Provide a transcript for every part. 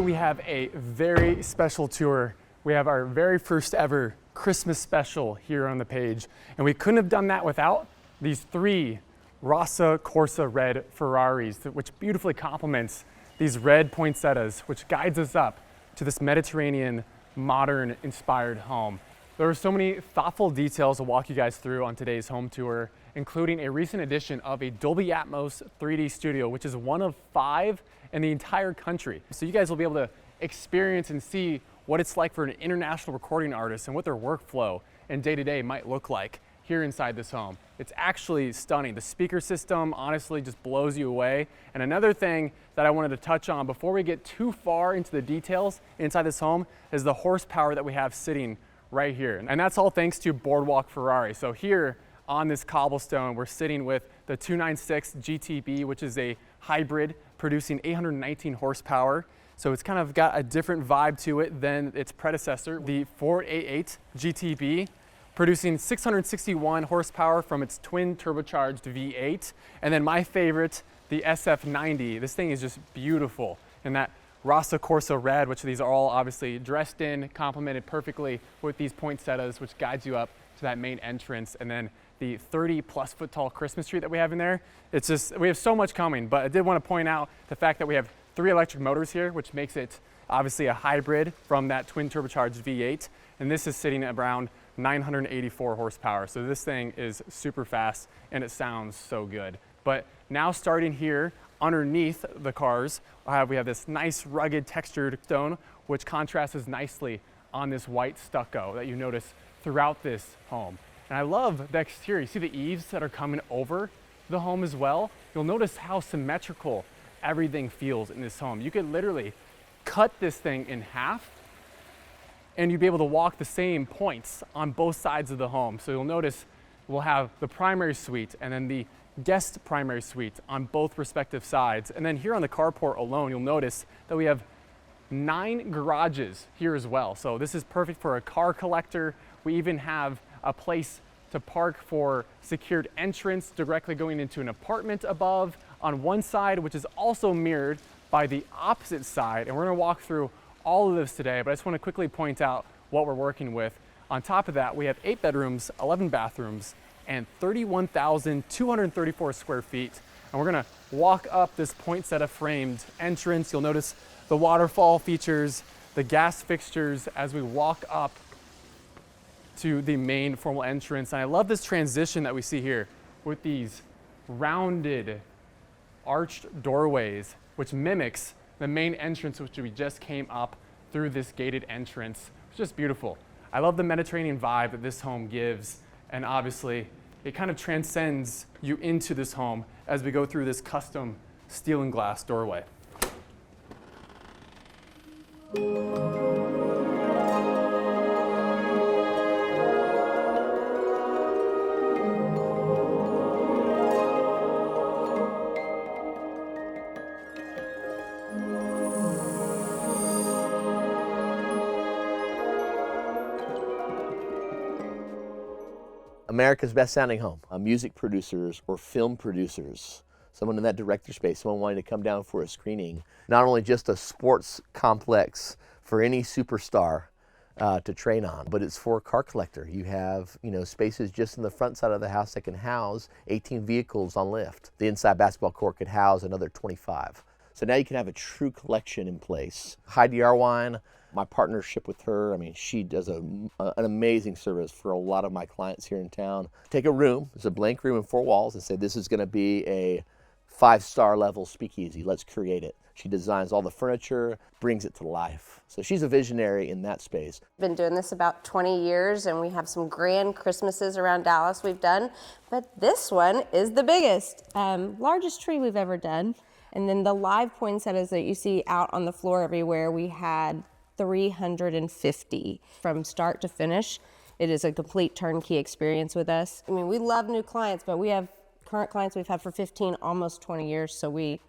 we have a very special tour. We have our very first ever Christmas special here on the page. And we couldn't have done that without these 3 Rossa Corsa red Ferraris, which beautifully complements these red poinsettias, which guides us up to this Mediterranean, modern inspired home. There are so many thoughtful details to walk you guys through on today's home tour, including a recent addition of a Dolby Atmos 3D studio, which is one of 5 in the entire country. So you guys will be able to experience and see what it's like for an international recording artist and what their workflow and day-to-day might look like here inside this home. It's actually stunning. The speaker system honestly just blows you away. And another thing that I wanted to touch on before we get too far into the details inside this home is the horsepower that we have sitting right here. And that's all thanks to Boardwalk Ferrari. So here on this cobblestone, we're sitting with the 296 GTB, which is a hybrid producing 819 horsepower. So it's kind of got a different vibe to it than its predecessor, the 488 GTB, producing 661 horsepower from its twin turbocharged V8. And then my favorite, the SF90. This thing is just beautiful. And that Rossa Corsa red, which these are all obviously dressed in, complemented perfectly with these poinsettias, which guides you up to that main entrance. And then the 30+ foot tall Christmas tree that we have in there. It's just, we have so much coming, but I did want to point out the fact that we have 3 electric motors here, which makes it obviously a hybrid from that twin turbocharged V8. And this is sitting at around 984 horsepower. So this thing is super fast and it sounds so good. But now starting here underneath the cars, we have this nice rugged textured stone, which contrasts nicely on this white stucco that you notice throughout this home. And I love the exterior. You see the eaves that are coming over the home as well? You'll notice how symmetrical everything feels in this home. You could literally cut this thing in half and you'd be able to walk the same points on both sides of the home. So you'll notice we'll have the primary suite and then the guest primary suite on both respective sides. And then here on the carport alone, you'll notice that we have 9 garages here as well. So this is perfect for a car collector. We even have a place to park for secured entrance directly going into an apartment above on one side, which is also mirrored by the opposite side. And we're gonna walk through all of this today, but I just wanna quickly point out what we're working with. On top of that, we have 8 bedrooms, 11 bathrooms, and 31,234 square feet. And we're gonna walk up this poinsettia framed entrance. You'll notice the waterfall features, the gas fixtures as we walk up to the main formal entrance. And I love this transition that we see here with these rounded arched doorways, which mimics the main entrance, which we just came up through this gated entrance. It's just beautiful. I love the Mediterranean vibe that this home gives. And obviously it kind of transcends you into this home as we go through this custom steel and glass doorway. America's best sounding home. Music producers or film producers, someone in that director space, someone wanting to come down for a screening. Not only just a sports complex for any superstar to train on, but it's for a car collector. You have, spaces just in the front side of the house that can house 18 vehicles on lift. The inside basketball court could house another 25. So now you can have a true collection in place. Heidi Arwine, my partnership with her, she does an amazing service for a lot of my clients here in town. Take a room, it's a blank room and 4 walls, and say this is gonna be a 5-star level speakeasy, let's create it. She designs all the furniture, brings it to life. So she's a visionary in that space. Been doing this about 20 years and we have some grand Christmases around Dallas we've done, but this one is the biggest, largest tree we've ever done. And then the live poinsettias that you see out on the floor everywhere, we had 350 from start to finish. It is a complete turnkey experience with us. We love new clients, but we have current clients we've had for 15, almost 20 years, so we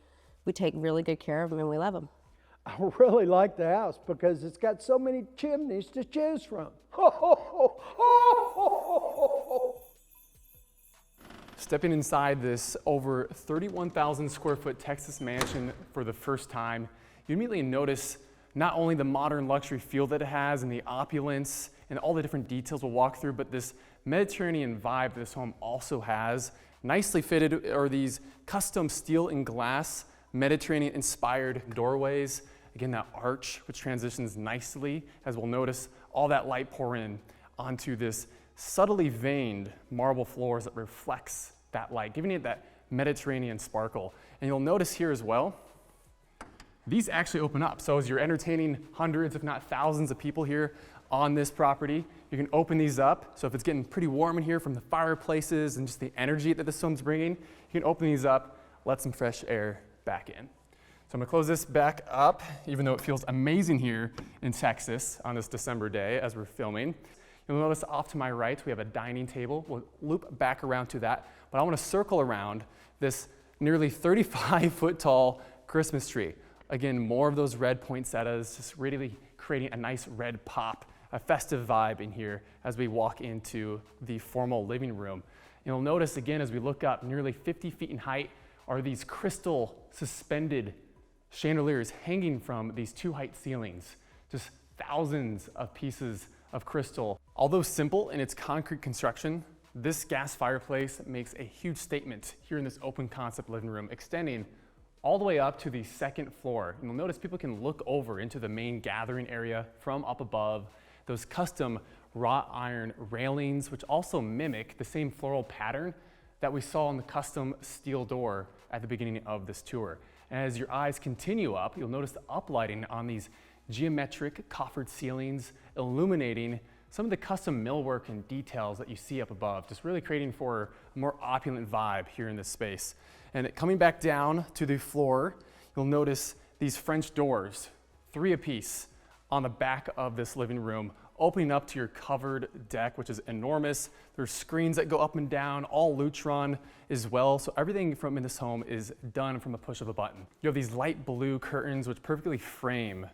take really good care of them and we love them. I really like the house because it's got so many chimneys to choose from. Stepping inside this over 31,000 square foot Texas mansion for the first time, you immediately notice not only the modern luxury feel that it has and the opulence and all the different details we'll walk through, but this Mediterranean vibe that this home also has. Nicely fitted are these custom steel and glass Mediterranean inspired doorways. Again, that arch, which transitions nicely, as we'll notice all that light pour in onto this subtly veined marble floors that reflects that light, giving it that Mediterranean sparkle. And you'll notice here as well, these actually open up. So as you're entertaining hundreds, if not thousands of people here on this property, you can open these up. So if it's getting pretty warm in here from the fireplaces and just the energy that this home's bringing, you can open these up, let some fresh air back in. So I'm gonna close this back up, even though it feels amazing here in Texas on this December day as we're filming. You'll notice off to my right, we have a dining table. We'll loop back around to that, but I wanna circle around this nearly 35-foot tall Christmas tree. Again, more of those red poinsettias, just really creating a nice red pop, a festive vibe in here as we walk into the formal living room. You'll notice again, as we look up, nearly 50 feet in height are these crystal suspended chandeliers hanging from these 2-height ceilings. Just thousands of pieces of crystal. Although simple in its concrete construction, this gas fireplace makes a huge statement here in this open concept living room, extending all the way up to the second floor. And you'll notice people can look over into the main gathering area from up above. Those custom wrought iron railings, which also mimic the same floral pattern that we saw on the custom steel door at the beginning of this tour. And as your eyes continue up, you'll notice the uplighting on these geometric coffered ceilings, illuminating some of the custom millwork and details that you see up above, just really creating for a more opulent vibe here in this space. And coming back down to the floor, you'll notice these French doors, 3 apiece on the back of this living room, opening up to your covered deck, which is enormous. There's screens that go up and down, all Lutron as well. So everything from in this home is done from the push of a button. You have these light blue curtains, which perfectly frame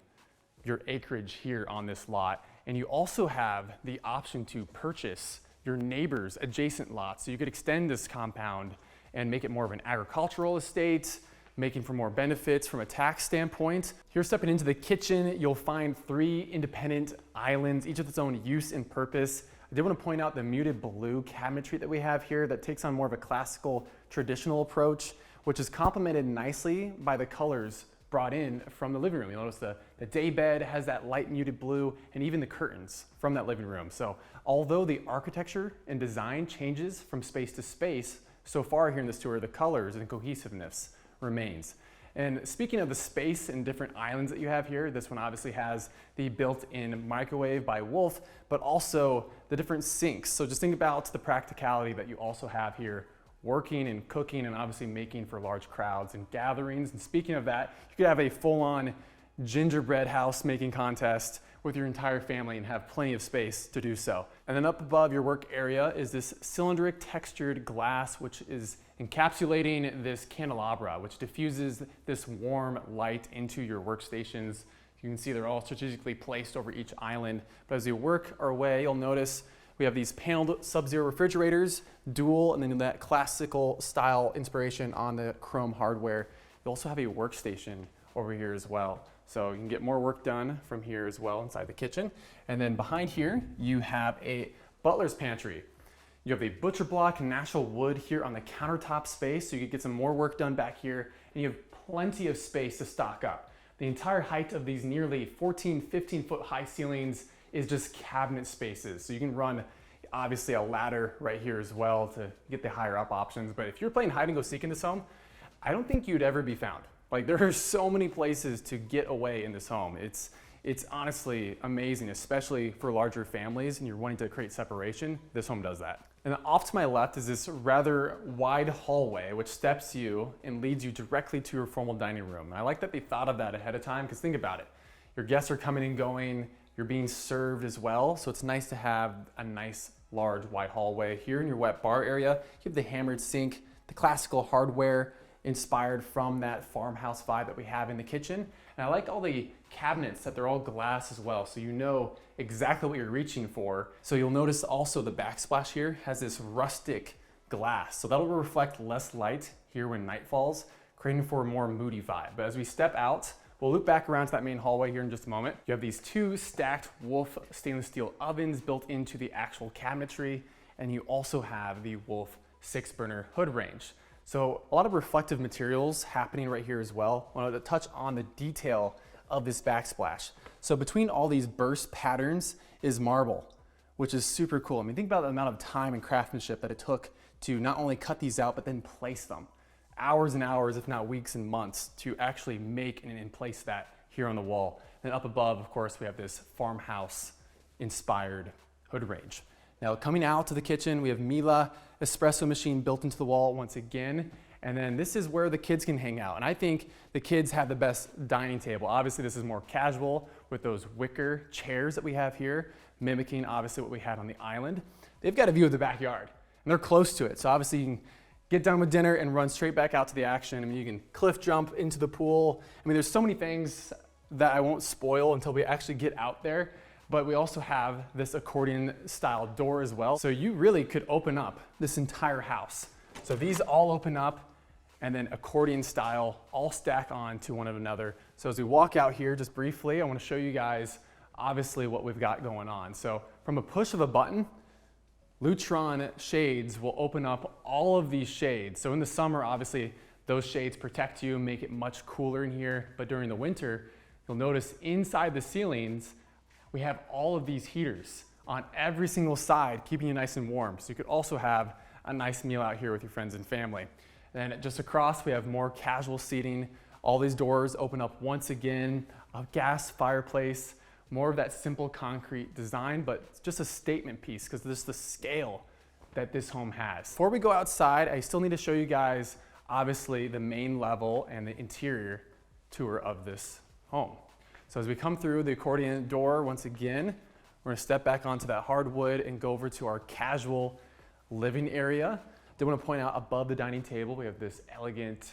your acreage here on this lot. And you also have the option to purchase your neighbor's adjacent lots. So you could extend this compound and make it more of an agricultural estate, making for more benefits from a tax standpoint. Here, stepping into the kitchen, you'll find 3 independent islands, each with its own use and purpose. I did want to point out the muted blue cabinetry that we have here that takes on more of a classical, traditional approach, which is complemented nicely by the colors brought in from the living room. You'll notice the day bed has that light muted blue, and even the curtains from that living room. So although the architecture and design changes from space to space, so far here in this tour, the colors and cohesiveness remains. And speaking of the space and different islands that you have here, this one obviously has the built-in microwave by Wolf, but also the different sinks. So just think about the practicality that you also have here, working and cooking and obviously making for large crowds and gatherings. And speaking of that, you could have a full-on gingerbread house making contest with your entire family and have plenty of space to do so. And then up above your work area is this cylindric textured glass, which is encapsulating this candelabra, which diffuses this warm light into your workstations. You can see they're all strategically placed over each island. But as we work our way, you'll notice we have these paneled Sub-Zero refrigerators, dual, and then that classical style inspiration on the chrome hardware. You also have a workstation over here as well. So you can get more work done from here as well inside the kitchen. And then behind here, you have a butler's pantry. You have a butcher block and natural wood here on the countertop space, so you can get some more work done back here, and you have plenty of space to stock up. The entire height of these nearly 14, 15-foot high ceilings is just cabinet spaces. So you can run obviously a ladder right here as well to get the higher up options. But if you're playing hide and go seek in this home, I don't think you'd ever be found. Like, there are so many places to get away in this home. It's honestly amazing, especially for larger families and you're wanting to create separation. This home does that. And then off to my left is this rather wide hallway, which steps you and leads you directly to your formal dining room. And I like that they thought of that ahead of time, because think about it. Your guests are coming and going, you're being served as well. So it's nice to have a nice, large, wide hallway. Here in your wet bar area, you have the hammered sink, the classical hardware, inspired from that farmhouse vibe that we have in the kitchen. And I like all the cabinets that they're all glass as well, so you know exactly what you're reaching for. So you'll notice also the backsplash here has this rustic glass, so that'll reflect less light here when night falls, creating for a more moody vibe. But as we step out, We'll loop back around to that main hallway here in just a moment. You have these two stacked Wolf stainless steel ovens built into the actual cabinetry, and you also have the Wolf 6-burner hood range. So a lot of reflective materials happening right here as well. I wanted to touch on the detail of this backsplash. So between all these burst patterns is marble, which is super cool. I mean, think about the amount of time and craftsmanship that it took to not only cut these out, but then place them. Hours and hours, if not weeks and months, to actually make and place that here on the wall. And up above, of course, we have this farmhouse inspired hood range. Now coming out to the kitchen, we have Mila espresso machine built into the wall once again. And then this is where the kids can hang out. And I think the kids have the best dining table. Obviously this is more casual with those wicker chairs that we have here, mimicking obviously what we had on the island. They've got a view of the backyard and they're close to it. So obviously you can get done with dinner and run straight back out to the action. I mean, you can cliff jump into the pool. I mean, there's so many things that I won't spoil until we actually get out there. But we also have this accordion style door as well. So you really could open up this entire house. So these all open up and then accordion style all stack on to one another. So as we walk out here just briefly, I want to show you guys obviously what we've got going on. So from a push of a button, Lutron shades will open up all of these shades. So in the summer, obviously those shades protect you, make it much cooler in here. But during the winter, you'll notice inside the ceilings, we have all of these heaters on every single side, keeping you nice and warm. So you could also have a nice meal out here with your friends and family. Then just across, we have more casual seating. All these doors open up once again, a gas fireplace, more of that simple concrete design, but it's just a statement piece because this is the scale that this home has. Before we go outside, I still need to show you guys, obviously, the main level and the interior tour of this home. So as we come through the accordion door, once again, we're gonna step back onto that hardwood and go over to our casual living area. I do want to point out above the dining table, we have this elegant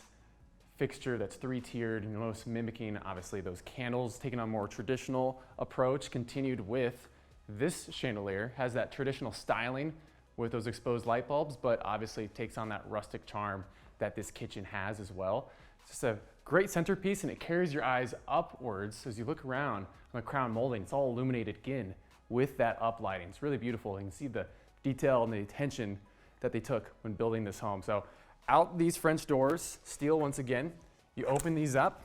fixture that's 3-tiered, and you'll notice mimicking, obviously, those candles, taking on a more traditional approach, continued with this chandelier, has that traditional styling with those exposed light bulbs, but obviously takes on that rustic charm that this kitchen has as well. It's just a great centerpiece, and it carries your eyes upwards as you look around on the crown molding. It's all illuminated again with that uplighting. It's really beautiful. You can see the detail and the attention that they took when building this home. So out these French doors, steel once again, you open these up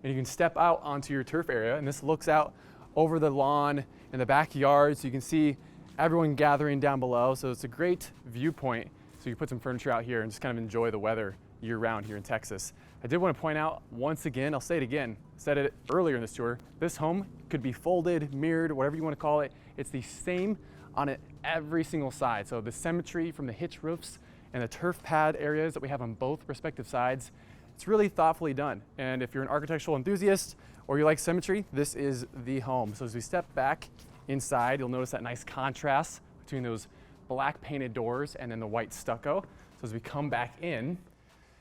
and you can step out onto your turf area, and this looks out over the lawn and the backyard, so you can see everyone gathering down below. So it's a great viewpoint. So you put some furniture out here and just kind of enjoy the weather year-round here in Texas. I did want to point out once again, I'll say it again, said it earlier in this tour, this home could be folded, mirrored, whatever you want to call it. It's the same on it every single side. So the symmetry from the hitch roofs and the turf pad areas that we have on both respective sides, it's really thoughtfully done. And if you're an architectural enthusiast or you like symmetry, this is the home. So as we step back inside, you'll notice that nice contrast between those black painted doors and then the white stucco. So as we come back in,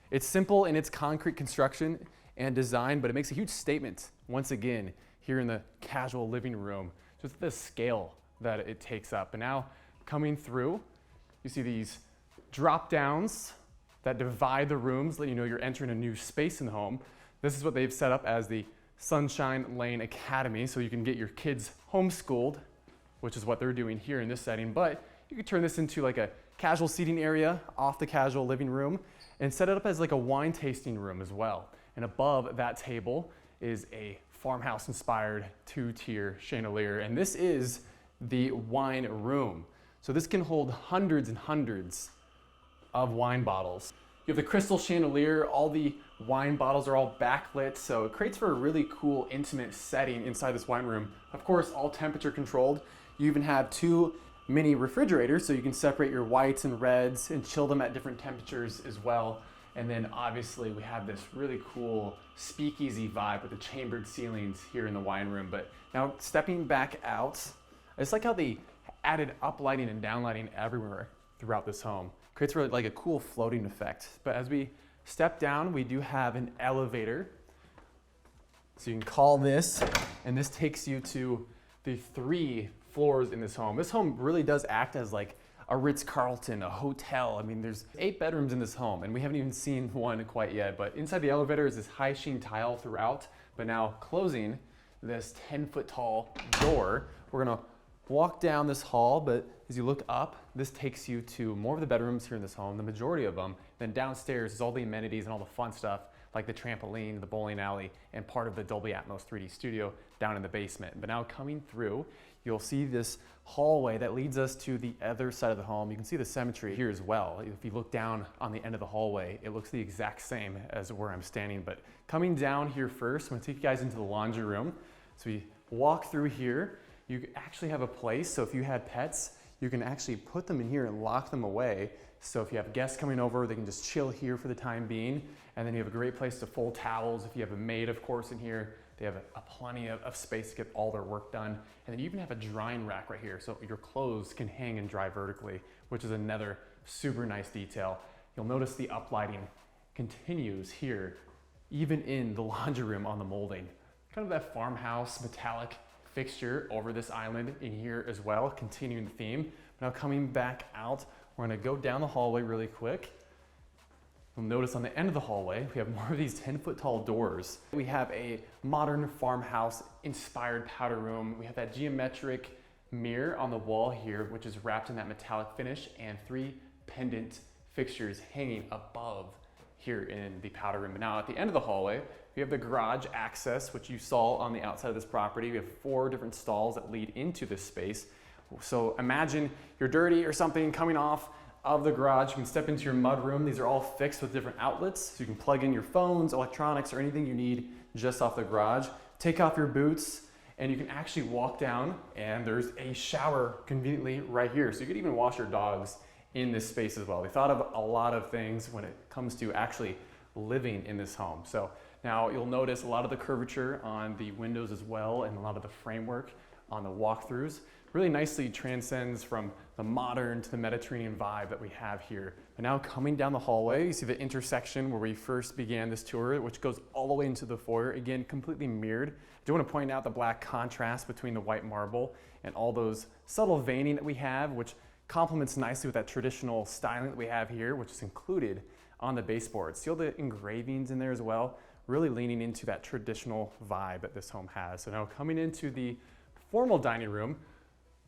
it's simple in its concrete construction and design, but it makes a huge statement once again here in the casual living room, just the scale that it takes up. And now coming through, you see these drop downs that divide the rooms, letting you know you're entering a new space in the home. This is what they've set up as the Sunshine Lane Academy, so you can get your kids homeschooled, which is what they're doing here in this setting. But you could turn this into like a casual seating area off the casual living room and set it up as like a wine tasting room as well. And above that table is a farmhouse inspired 2-tier chandelier. And this is the wine room. So this can hold hundreds and hundreds of wine bottles. You have the crystal chandelier, all the wine bottles are all backlit, so it creates for a really cool, intimate setting inside this wine room. Of course, all temperature controlled. You even have 2 mini refrigerators, so you can separate your whites and reds and chill them at different temperatures as well. And then obviously we have this really cool speakeasy vibe with the chambered ceilings here in the wine room. But now stepping back out, I just like how they added uplighting and downlighting everywhere throughout this home. Creates really like a cool floating effect. But as we step down, we do have an elevator. So you can call this, and this takes you to the 3 floors in this home. This home really does act as like a Ritz-Carlton, a hotel. I mean, there's 8 bedrooms in this home, and we haven't even seen one quite yet. But inside the elevator is this high sheen tile throughout But now closing this 10-foot tall door, we're gonna walk down this hall, but as you look up, this takes you to more of the bedrooms here in this home, the majority of them. Then downstairs is all the amenities and all the fun stuff, like the trampoline, the bowling alley, and part of the Dolby Atmos 3D studio down in the basement. But now coming through, you'll see this hallway that leads us to the other side of the home. You can see the symmetry here as well. If you look down on the end of the hallway, it looks the exact same as where I'm standing. But coming down here first, I'm gonna take you guys into the laundry room. So we walk through here. You actually have a place, so if you had pets, you can actually put them in here and lock them away. So if you have guests coming over, they can just chill here for the time being. And then you have a great place to fold towels. If you have a maid, of course, in here, they have plenty of space to get all their work done. And then you even have a drying rack right here, so your clothes can hang and dry vertically, which is another super nice detail. You'll notice the uplighting continues here, even in the laundry room on the molding. Kind of that farmhouse metallic fixture over this island in here as well, continuing the theme. Now coming back out, we're gonna go down the hallway really quick. You'll notice on the end of the hallway, we have more of these 10-foot tall doors. We have a modern farmhouse inspired powder room. We have that geometric mirror on the wall here, which is wrapped in that metallic finish, and 3 pendant fixtures hanging above here in the powder room. But now at the end of the hallway, we have the garage access, which you saw on the outside of this property. We have 4 different stalls that lead into this space. So imagine you're dirty or something coming off of the garage. You can step into your mud room. These are all fixed with different outlets. So you can plug in your phones, electronics, or anything you need just off the garage. Take off your boots, and you can actually walk down, and there's a shower conveniently right here. So you could even wash your dogs in this space as well. They thought of a lot of things when it comes to actually living in this home. So now you'll notice a lot of the curvature on the windows as well, and a lot of the framework on the walkthroughs really nicely transcends from the modern to the Mediterranean vibe that we have here. But now coming down the hallway, you see the intersection where we first began this tour, which goes all the way into the foyer, again, completely mirrored. I do want to point out the black contrast between the white marble and all those subtle veining that we have, which complements nicely with that traditional styling that we have here, which is included on the baseboards. See all the engravings in there as well, really leaning into that traditional vibe that this home has. So now coming into the formal dining room,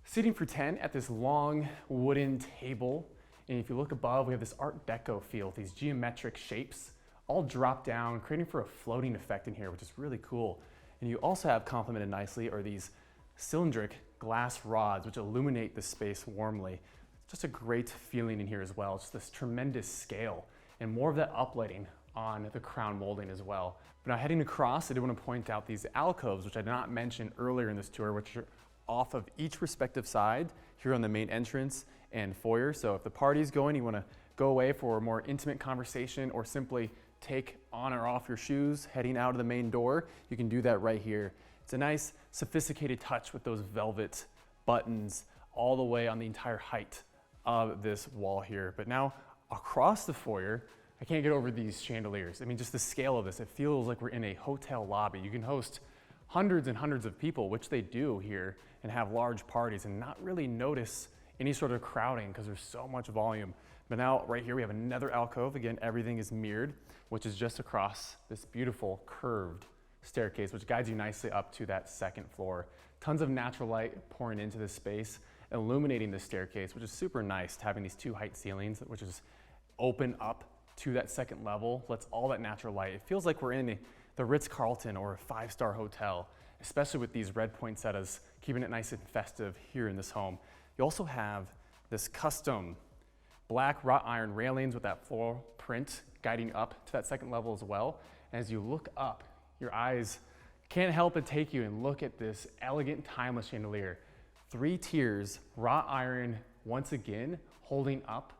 seating for 10 at this long wooden table. And if you look above, we have this Art Deco feel, these geometric shapes all drop down, creating for a floating effect in here, which is really cool. And you also have complemented nicely are these cylindric glass rods, which illuminate the space warmly. It's just a great feeling in here as well. It's this tremendous scale and more of that uplighting on the crown molding as well. But now heading across, I do want to point out these alcoves, which I did not mention earlier in this tour, which are off of each respective side here on the main entrance and foyer. So if the party's going, you want to go away for a more intimate conversation or simply take on or off your shoes heading out of the main door, you can do that right here. It's a nice sophisticated touch with those velvet buttons all the way on the entire height of this wall here. But now across the foyer, I can't get over these chandeliers. I mean, just the scale of this, it feels like we're in a hotel lobby. You can host hundreds and hundreds of people, which they do here, and have large parties and not really notice any sort of crowding because there's so much volume. But now right here we have another alcove. Again, everything is mirrored, which is just across this beautiful curved staircase, which guides you nicely up to that second floor. Tons of natural light pouring into this space, illuminating the staircase, which is super nice, having these 2 height ceilings, which is open up to that second level, lets all that natural light. It feels like we're in the Ritz-Carlton or a 5-star hotel, especially with these red poinsettias, keeping it nice and festive here in this home. You also have this custom black wrought iron railings with that floral print guiding up to that second level as well. As you look up, your eyes can't help but take you and look at this elegant timeless chandelier. 3 tiers, wrought iron once again, holding up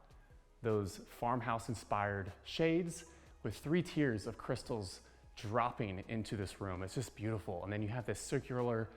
those farmhouse inspired shades with 3 tiers of crystals dropping into this room. It's just beautiful. And then you have this circular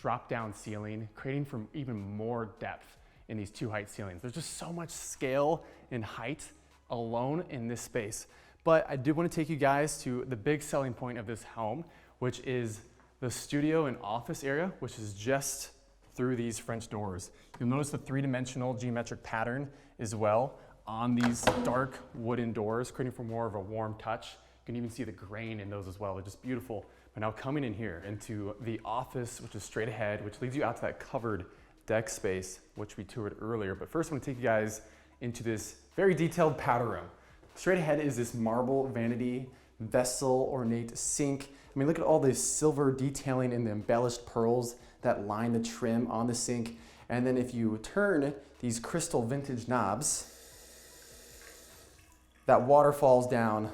drop down ceiling, creating for even more depth in these 2 height ceilings. There's just so much scale and height alone in this space. But I did want to take you guys to the big selling point of this home, which is the studio and office area, which is just through these French doors. You'll notice the 3-dimensional geometric pattern as well on these dark wooden doors, creating for more of a warm touch. You can even see the grain in those as well. They're just beautiful. But now coming in here into the office, which is straight ahead, which leads you out to that covered deck space, which we toured earlier. But first, I want to take you guys into this very detailed powder room. Straight ahead is this marble vanity, vessel, ornate sink. I mean, look at all this silver detailing and the embellished pearls that line the trim on the sink. And then if you turn these crystal vintage knobs, that water falls down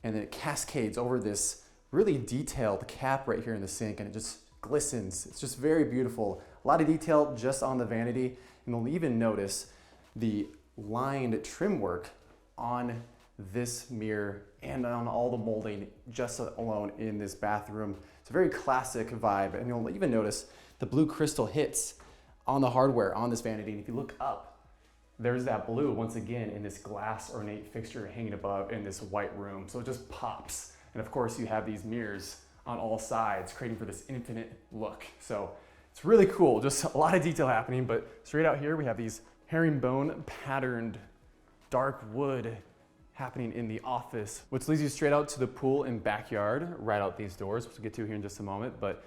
and it cascades over this really detailed cap right here in the sink, and it just glistens. It's just very beautiful. A lot of detail just on the vanity, and you'll even notice the lined trim work on this mirror and on all the molding just alone in this bathroom. It's a very classic vibe, and you'll even notice the blue crystal hits on the hardware on this vanity. And if you look up, there's that blue once again in this glass ornate fixture hanging above in this white room. So it just pops. And of course you have these mirrors on all sides creating for this infinite look. So it's really cool, just a lot of detail happening. But straight out here we have these herringbone patterned dark wood happening in the office, which leads you straight out to the pool and backyard, right out these doors, which we'll get to here in just a moment. But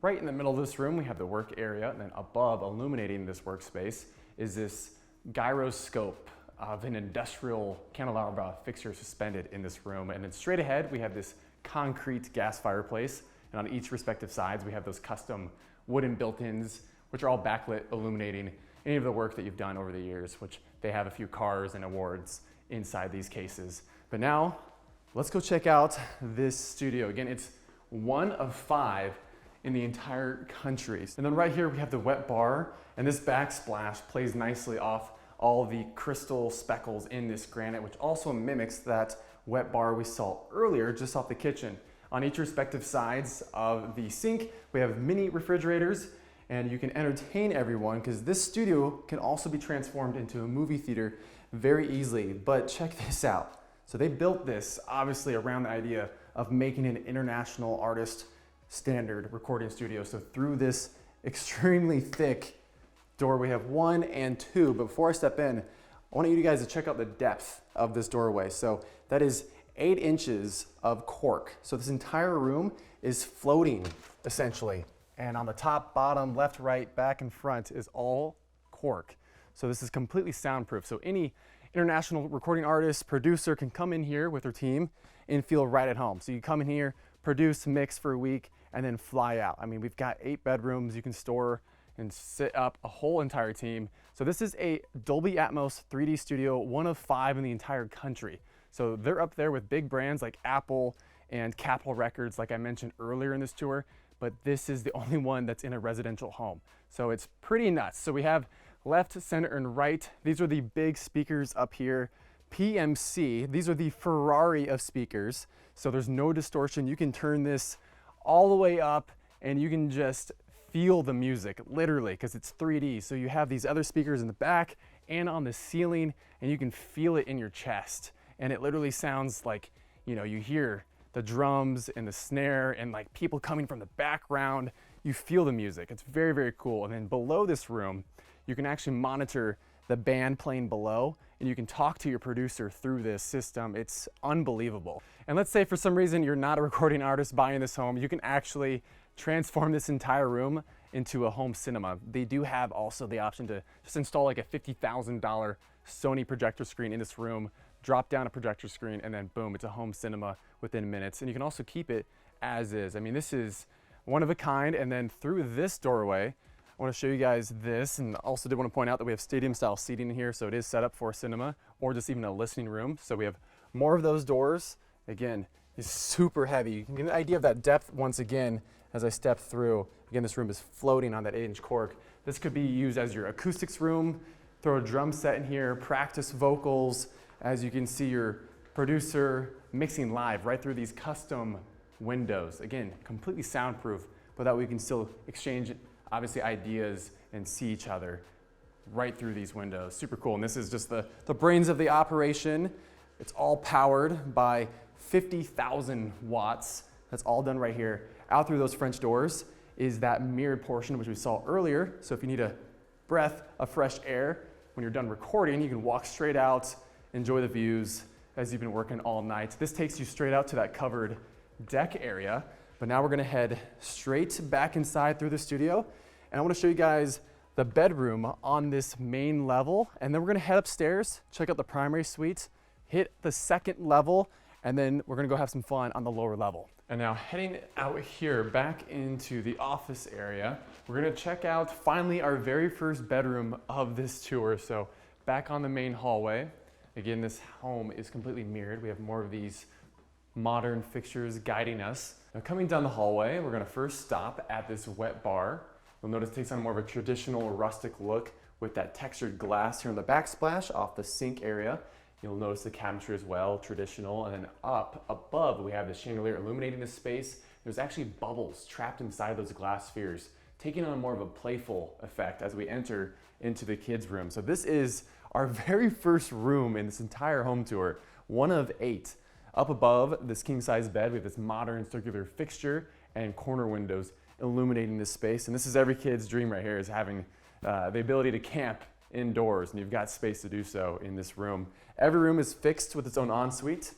right in the middle of this room, we have the work area, and then above, illuminating this workspace, is this gyroscope of an industrial candelabra fixture suspended in this room. And then straight ahead, we have this concrete gas fireplace, and on each respective sides, we have those custom wooden built-ins, which are all backlit, illuminating any of the work that you've done over the years, which they have a few cars and awards inside these cases. But now, let's go check out this studio. Again, it's one of 5 in the entire country. And then right here, we have the wet bar, and this backsplash plays nicely off all the crystal speckles in this granite, which also mimics that wet bar we saw earlier just off the kitchen. On each respective sides of the sink, we have mini refrigerators, and you can entertain everyone because this studio can also be transformed into a movie theater very easily. But check this out. So they built this obviously around the idea of making an international artist standard recording studio. So through this extremely thick door, we have 1 and 2. But before I step in, I want you guys to check out the depth of this doorway. So that is 8 inches of cork. So this entire room is floating essentially. And on the top, bottom, left, right, back, and front is all cork. So this is completely soundproof. So any international recording artist, producer can come in here with their team and feel right at home. So you come in here, produce, mix for a week, and then fly out. I mean, we've got 8 bedrooms. You can store and sit up a whole entire team. So this is a Dolby Atmos 3D studio, one of 5 in the entire country. So they're up there with big brands like Apple and Capitol Records, like I mentioned earlier in this tour, but this is the only one that's in a residential home. So it's pretty nuts. So we have left, center, and right. These are the big speakers up here. PMC, these are the Ferrari of speakers. So there's no distortion. You can turn this all the way up and you can just feel the music, literally, because it's 3D. So you have these other speakers in the back and on the ceiling, and you can feel it in your chest. And it literally sounds like, you know, you hear the drums and the snare and like people coming from the background. You feel the music. It's very, very cool. And then below this room, you can actually monitor the band playing below, and you can talk to your producer through this system. It's unbelievable. And let's say for some reason you're not a recording artist buying this home, you can actually transform this entire room into a home cinema. They do have also the option to just install like a $50,000 Sony projector screen in this room, drop down a projector screen, and then boom, it's a home cinema within minutes. And you can also keep it as is. I mean, this is one of a kind. And then through this doorway, I want to show you guys this, and also did want to point out that we have stadium style seating in here, so it is set up for a cinema or just even a listening room. So we have more of those doors. Again, it's super heavy. You can get an idea of that depth once again as I step through. Again, this room is floating on that 8-inch cork. This could be used as your acoustics room, throw a drum set in here, practice vocals. As you can see, your producer mixing live right through these custom windows. Again, completely soundproof, but that we can still exchange obviously ideas and see each other right through these windows. Super cool. And this is just the brains of the operation. It's all powered by 50,000 watts. That's all done right here. Out through those French doors is that mirrored portion which we saw earlier. So if you need a breath of fresh air when you're done recording, you can walk straight out, enjoy the views as you've been working all night. This takes you straight out to that covered deck area, But now we're gonna head straight back inside through the studio, and I wanna show you guys the bedroom on this main level, and then we're gonna head upstairs, check out the primary suite, hit the second level, and then we're gonna go have some fun on the lower level. And now heading out here back into the office area, we're gonna check out finally our very first bedroom of this tour. So back on the main hallway. Again, this home is completely mirrored. We have more of these modern fixtures guiding us. Now coming down the hallway, we're gonna first stop at this wet bar. You'll notice it takes on more of a traditional rustic look with that textured glass here on the backsplash off the sink area. You'll notice the cabinetry as well, traditional, and then up above we have the chandelier illuminating the space. There's actually bubbles trapped inside those glass spheres, taking on more of a playful effect as we enter into the kids' room. So this is our very first room in this entire home tour, one of 8. Up above this king-size bed, we have this modern circular fixture and corner windows illuminating this space. And this is every kid's dream right here, is having the ability to camp indoors, and you've got space to do so in this room. Every room is fixed with its own ensuite.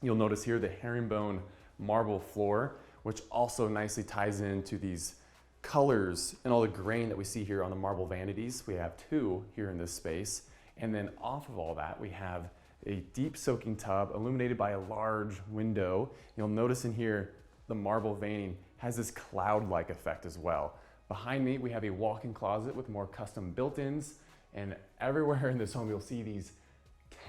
You'll notice here the herringbone marble floor, which also nicely ties into these colors and all the grain that we see here on the marble vanities. We have 2 here in this space. And then off of all that, we have a deep soaking tub illuminated by a large window. You'll notice in here, the marble veining has this cloud-like effect as well. Behind me, we have a walk-in closet with more custom built-ins, and everywhere in this home, you'll see these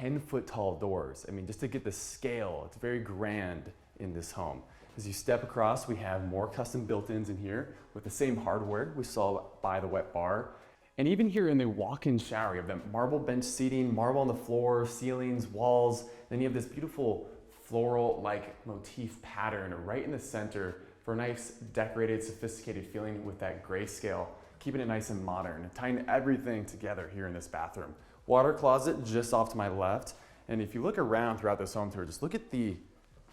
10-foot tall doors. I mean, just to get the scale, it's very grand in this home. As you step across, we have more custom built-ins in here with the same hardware we saw by the wet bar. And even here in the walk-in shower, you have that marble bench seating, marble on the floor, ceilings, walls. Then you have this beautiful floral-like motif pattern right in the center for a nice decorated, sophisticated feeling with that grayscale, keeping it nice and modern, tying everything together here in this bathroom. Water closet just off to my left. And if you look around throughout this home tour, just look at the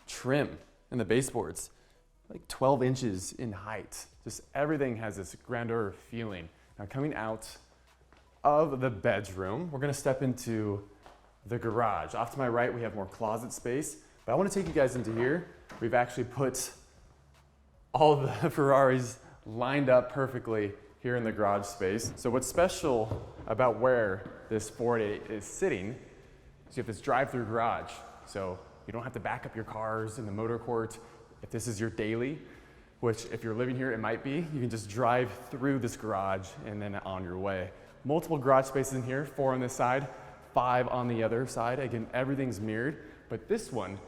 trim and the baseboards, like 12 inches in height. Just everything has this grandeur feeling. Now coming out of the bedroom, we're gonna step into the garage. Off to my right, we have more closet space, but I wanna take you guys into here. We've actually put all the Ferraris lined up perfectly here in the garage space. So what's special about where this Ford is sitting is you have this drive-through garage. So you don't have to back up your cars in the motor court. If this is your daily, which if you're living here, it might be, you can just drive through this garage and then on your way. Multiple garage spaces in here, 4 on this side, 5 on the other side. Again, everything's mirrored, but this one,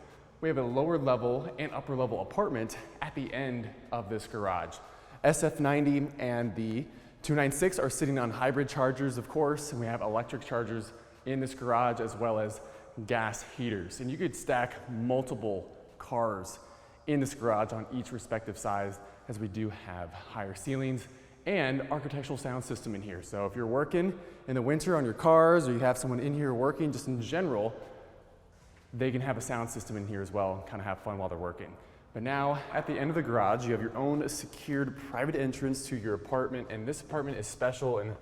we have a lower level and upper level apartment at the end of this garage. SF90 and the 296 are sitting on hybrid chargers, of course, and we have electric chargers in this garage as well as gas heaters. And you could stack multiple cars in this garage on each respective size, as we do have higher ceilings and architectural sound system in here. So if you're working in the winter on your cars, or you have someone in here working just in general, they can have a sound system in here as well and kind of have fun while they're working. But now at the end of the garage, you have your own secured private entrance to your apartment. And this apartment is special in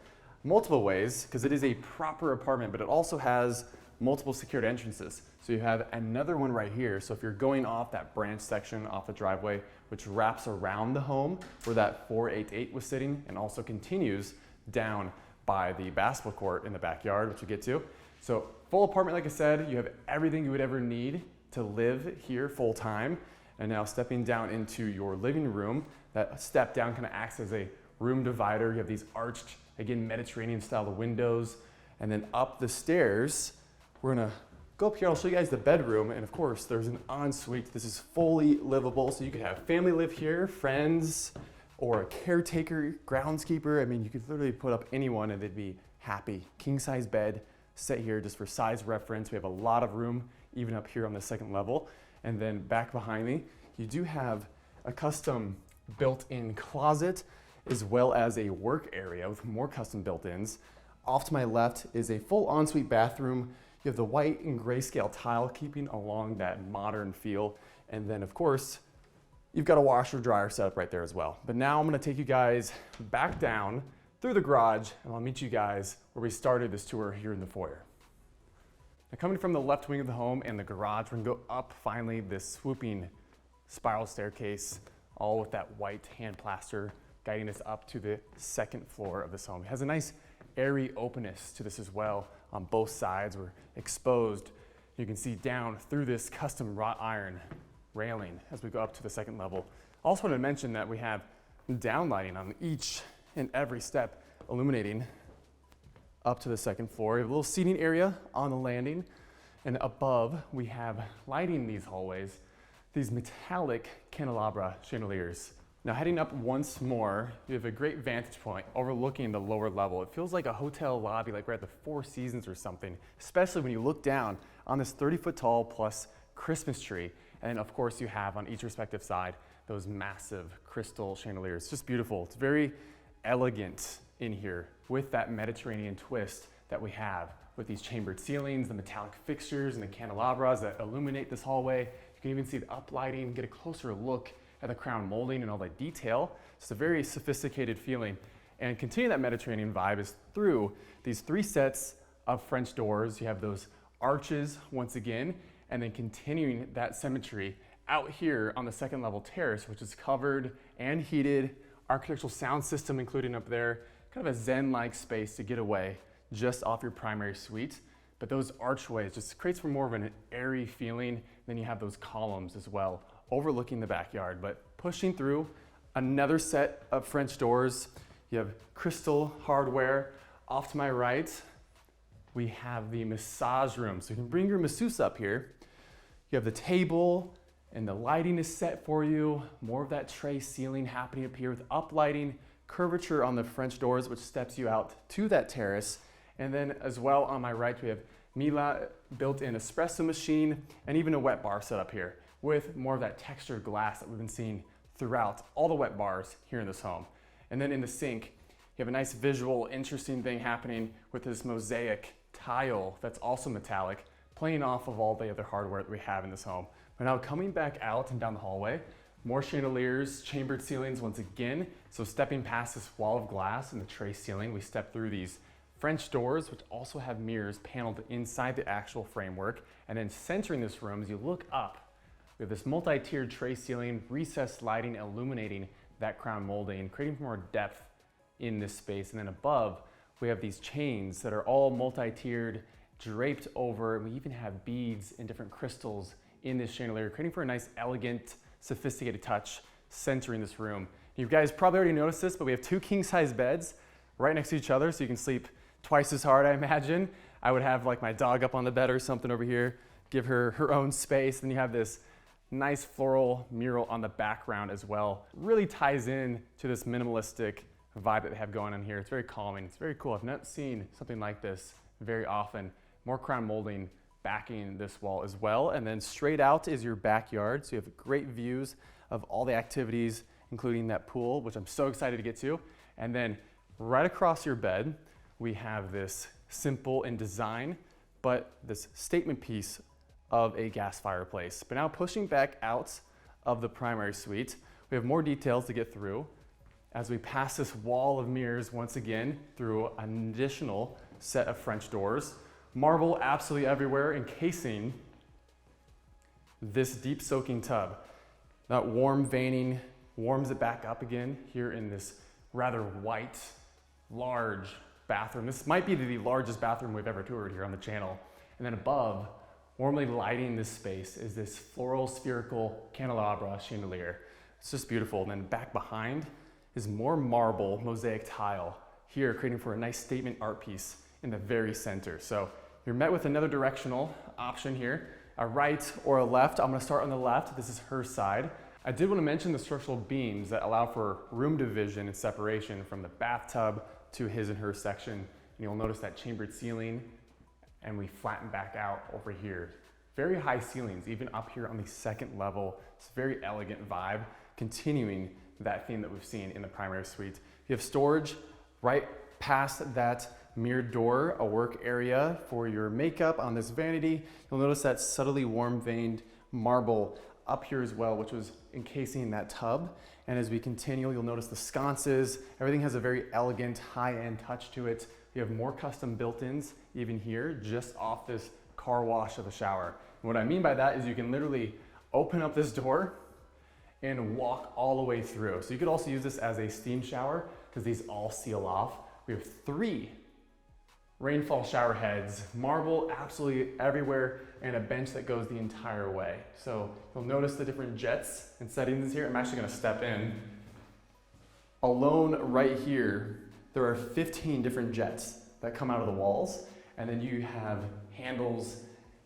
multiple ways because it is a proper apartment, but it also has multiple secured entrances. So you have another one right here. So if you're going off that branch section off the driveway, which wraps around the home where that 488 was sitting and also continues down by the basketball court in the backyard, which we'll get to. So full apartment, like I said, you have everything you would ever need to live here full time. And now stepping down into your living room, that step down kind of acts as a room divider. You have these arched, again, Mediterranean style windows. And then up the stairs, we're gonna go up here. I'll show you guys the bedroom. And of course, there's an ensuite. This is fully livable. So you could have family live here, friends, or a caretaker, groundskeeper. I mean, you could literally put up anyone and they'd be happy. King size bed set here just for size reference. We have a lot of room, even up here on the second level. And then back behind me, you do have a custom built-in closet as well as a work area with more custom built-ins. Off to my left is a full ensuite bathroom. You have the white and grayscale tile keeping along that modern feel. And then of course, you've got a washer dryer set up right there as well. But now I'm gonna take you guys back down through the garage and I'll meet you guys where we started this tour here in the foyer. Now coming from the left wing of the home and the garage, we're gonna go up finally this swooping spiral staircase all with that white hand plaster guiding us up to the second floor of this home. It has a nice airy openness to this as well. On both sides, we're exposed. You can see down through this custom wrought iron railing as we go up to the second level. Also want to mention that we have downlighting on each and every step, illuminating up to the second floor. We have a little seating area on the landing, and above we have lighting these hallways, these metallic candelabra chandeliers. Now heading up once more, you have a great vantage point overlooking the lower level. It feels like a hotel lobby, like we're at the Four Seasons or something, especially when you look down on this 30-foot tall plus Christmas tree. And of course you have on each respective side those massive crystal chandeliers. It's just beautiful. It's very elegant in here with that Mediterranean twist that we have with these chambered ceilings, the metallic fixtures and the candelabras that illuminate this hallway. You can even see the uplighting, get a closer look at the crown molding and all that detail. It's a very sophisticated feeling. And continuing that Mediterranean vibe is through these 3 sets of French doors. You have those arches once again, and then continuing that symmetry out here on the second level terrace, which is covered and heated, architectural sound system including up there, kind of a zen-like space to get away just off your primary suite. But those archways just creates for more of an airy feeling. Then you have those columns as well, overlooking the backyard. But pushing through another set of French doors, you have crystal hardware. Off to my right, we have the massage room. So you can bring your masseuse up here. You have the table, and the lighting is set for you. More of that tray ceiling happening up here with uplighting, curvature on the French doors, which steps you out to that terrace. And then as well on my right, we have Mila built-in espresso machine and even a wet bar set up here with more of that textured glass that we've been seeing throughout all the wet bars here in this home. And then in the sink, you have a nice visual, interesting thing happening with this mosaic tile that's also metallic, playing off of all the other hardware that we have in this home. But now coming back out and down the hallway, more chandeliers, chambered ceilings once again. So stepping past this wall of glass and the tray ceiling, we step through these French doors, which also have mirrors paneled inside the actual framework. And then centering this room, as you look up, we have this multi-tiered tray ceiling, recessed lighting illuminating that crown molding, creating more depth in this space. And then above, we have these chains that are all multi-tiered, draped over, and we even have beads and different crystals in this chandelier, creating for a nice, elegant, sophisticated touch centering this room. You guys probably already noticed this, but we have 2 king-size beds right next to each other, so you can sleep twice as hard, I imagine. I would have like my dog up on the bed or something over here, give her her own space. Then you have this nice floral mural on the background as well. Really ties in to this minimalistic vibe that they have going on here. It's very calming. It's very cool. I've not seen something like this very often. More crown molding backing this wall as well. And then straight out is your backyard. So you have great views of all the activities, including that pool, which I'm so excited to get to. And then right across your bed, we have this simple in design, but this statement piece of a gas fireplace. But now pushing back out of the primary suite, we have more details to get through as we pass this wall of mirrors once again through an additional set of French doors. Marble absolutely everywhere, encasing this deep soaking tub. That warm veining warms it back up again here in this rather white, large bathroom. This might be the largest bathroom we've ever toured here on the channel. And then above, warmly lighting this space is this floral spherical candelabra chandelier. It's just beautiful. And then back behind is more marble mosaic tile here, creating for a nice statement art piece in the very center. So you're met with another directional option here, a right or a left. I'm gonna start on the left. This is her side. I did want to mention the structural beams that allow for room division and separation from the bathtub to his and her section. And you'll notice that chambered ceiling, and we flatten back out over here. Very high ceilings, even up here on the second level. It's a very elegant vibe, continuing that theme that we've seen in the primary suite. You have storage right past that mirrored door, a work area for your makeup on this vanity. You'll notice that subtly warm veined marble up here as well, which was encasing that tub. And as we continue, you'll notice the sconces. Everything has a very elegant, high-end touch to it. You have more custom built-ins even here, just off this car wash of the shower. And what I mean by that is you can literally open up this door and walk all the way through. So you could also use this as a steam shower because these all seal off. We have 3 rainfall shower heads, marble absolutely everywhere, and a bench that goes the entire way. So you'll notice the different jets and settings here. I'm actually gonna step in. Alone right here, there are 15 different jets that come out of the walls, and then you have handles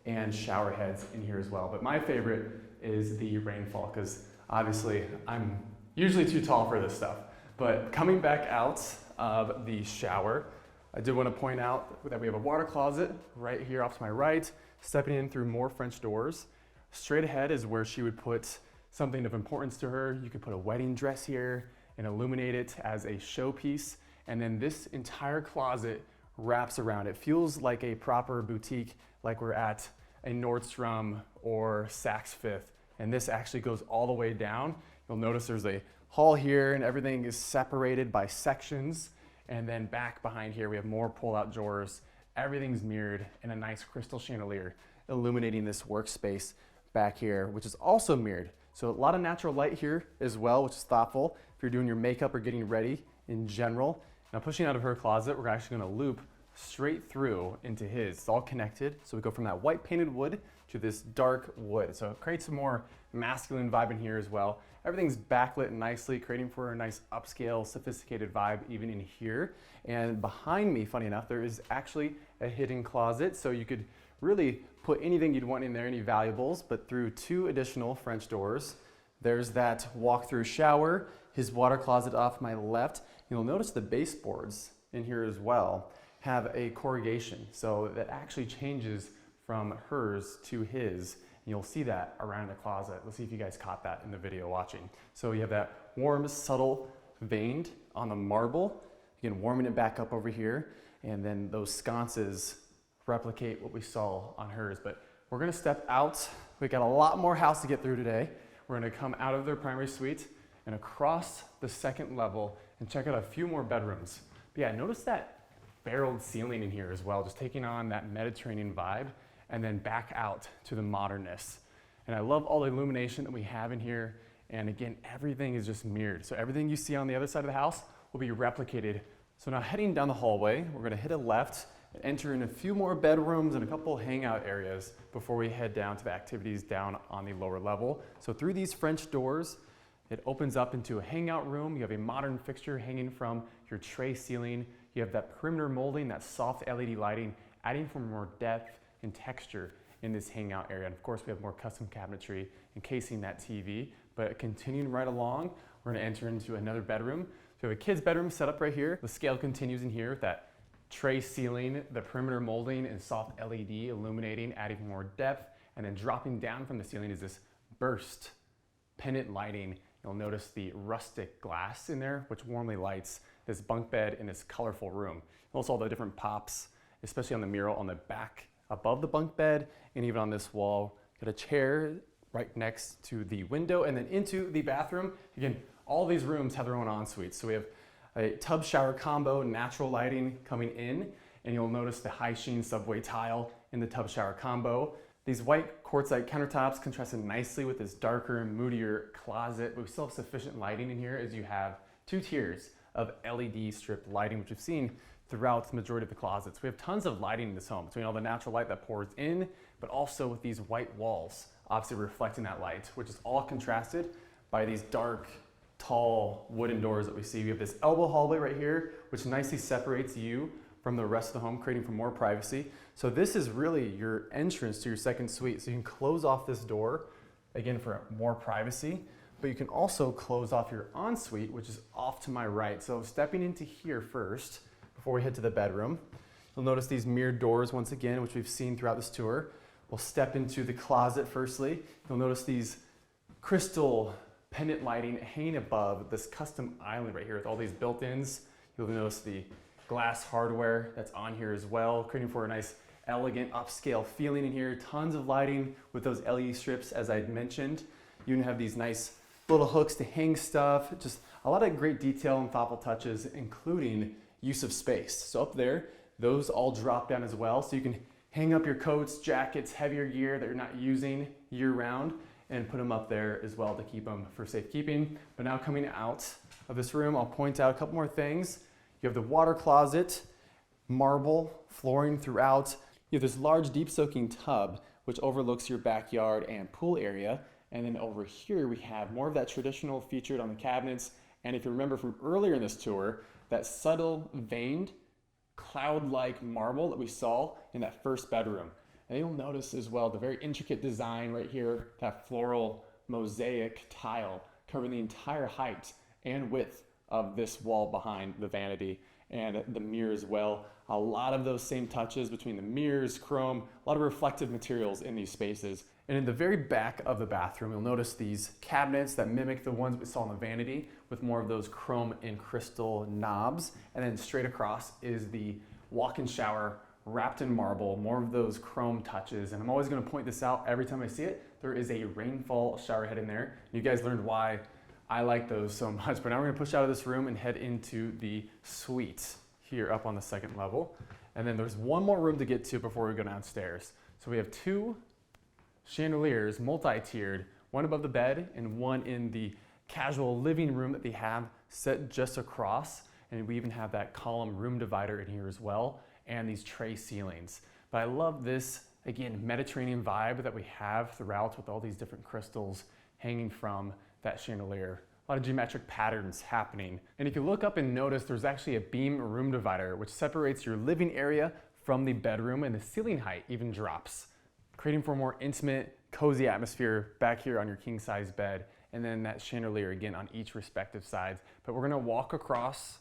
and shower heads in here as well. But my favorite is the rainfall, because obviously I'm usually too tall for this stuff. But coming back out of the shower, I did want to point out that we have a water closet right here off to my right, stepping in through more French doors. Straight ahead is where she would put something of importance to her. You could put a wedding dress here and illuminate it as a showpiece. And then this entire closet wraps around. It feels like a proper boutique, like we're at a Nordstrom or Saks Fifth. And this actually goes all the way down. You'll notice there's a hall here and everything is separated by sections. And then back behind here, we have more pull-out drawers. Everything's mirrored in a nice crystal chandelier, illuminating this workspace back here, which is also mirrored. So a lot of natural light here as well, which is thoughtful if you're doing your makeup or getting ready in general. Now pushing out of her closet, we're actually gonna loop straight through into his. It's all connected. So we go from that white painted wood to this dark wood. So it creates a more masculine vibe in here as well. Everything's backlit nicely, creating for a nice upscale, sophisticated vibe even in here. And behind me, funny enough, there is actually a hidden closet. So you could really put anything you'd want in there, any valuables, but through 2 additional French doors. There's that walk-through shower, his water closet off my left. You'll notice the baseboards in here as well have a corrugation. So that actually changes from hers to his. And you'll see that around the closet. Let's see if you guys caught that in the video watching. So you have that warm, subtle veined on the marble. Again, warming it back up over here. And then those sconces replicate what we saw on hers. But we're gonna step out. We got a lot more house to get through today. We're gonna come out of their primary suite and across the 2nd level and check out a few more bedrooms. But yeah, notice that barreled ceiling in here as well, just taking on that Mediterranean vibe, and then back out to the modernness. And I love all the illumination that we have in here. And again, everything is just mirrored. So everything you see on the other side of the house will be replicated. So now heading down the hallway, we're gonna hit a left and enter in a few more bedrooms and a couple hangout areas before we head down to the activities down on the lower level. So through these French doors, it opens up into a hangout room. You have a modern fixture hanging from your tray ceiling. You have that perimeter molding, that soft LED lighting, adding for more depth and texture in this hangout area. And of course, we have more custom cabinetry encasing that TV. But continuing right along, we're gonna enter into another bedroom. So we have a kid's bedroom set up right here. The scale continues in here with that tray ceiling, the perimeter molding, and soft LED illuminating, adding more depth. And then dropping down from the ceiling is this burst pendant lighting. You'll notice the rustic glass in there, which warmly lights this bunk bed in this colorful room. Also all the different pops, especially on the mural on the back above the bunk bed, and even on this wall. Got a chair right next to the window, and then into the bathroom. Again, all these rooms have their own ensuite. So we have a tub shower combo, natural lighting coming in, and you'll notice the high sheen subway tile in the tub shower combo. These white quartzite countertops contrasted nicely with this darker, moodier closet, but we still have sufficient lighting in here as you have 2 tiers of LED strip lighting, which we've seen throughout the majority of the closets. We have tons of lighting in this home, between all the natural light that pours in, but also with these white walls, obviously reflecting that light, which is all contrasted by these dark, tall wooden doors that we see. We have this elbow hallway right here, which nicely separates you from the rest of the home, creating for more privacy. So this is really your entrance to your 2nd suite. So you can close off this door, again, for more privacy, but you can also close off your ensuite, which is off to my right. So stepping into here first, before we head to the bedroom, you'll notice these mirrored doors once again, which we've seen throughout this tour. We'll step into the closet firstly. You'll notice these crystal pendant lighting hanging above this custom island right here with all these built-ins. You'll notice the glass hardware that's on here as well, creating for a nice, elegant, upscale feeling in here. Tons of lighting with those LED strips, as I mentioned. You can have these nice little hooks to hang stuff. Just a lot of great detail and thoughtful touches, including use of space. So up there, those all drop down as well. So you can hang up your coats, jackets, heavier gear that you're not using year round. and put them up there as well to keep them for safekeeping. But now coming out of this room, I'll point out a couple more things. You have the water closet, marble flooring throughout. You have this large deep soaking tub which overlooks your backyard and pool area. And then over here we have more of that traditional featured on the cabinets. And if you remember from earlier in this tour, that subtle veined cloud-like marble that we saw in that first bedroom. And you'll notice as well the very intricate design right here, that floral mosaic tile covering the entire height and width of this wall behind the vanity and the mirror as well. A lot of those same touches between the mirrors, chrome, a lot of reflective materials in these spaces. And in the very back of the bathroom, you'll notice these cabinets that mimic the ones we saw in the vanity with more of those chrome and crystal knobs. And then straight across is the walk-in shower wrapped in marble, more of those chrome touches. And I'm always gonna point this out every time I see it. There is a rainfall shower head in there. You guys learned why I like those so much, but now we're gonna push out of this room and head into the suite here up on the second level. And then there's one more room to get to before we go downstairs. So we have two chandeliers, multi-tiered, one above the bed and one in the casual living room that they have set just across. And we even have that column room divider in here as well, and these tray ceilings. But I love this, again, Mediterranean vibe that we have throughout with all these different crystals hanging from that chandelier. A lot of geometric patterns happening. And if you look up and notice, there's actually a beam room divider which separates your living area from the bedroom, and the ceiling height even drops, creating for a more intimate, cozy atmosphere back here on your king size bed. And then that chandelier again on each respective sides. But we're gonna walk across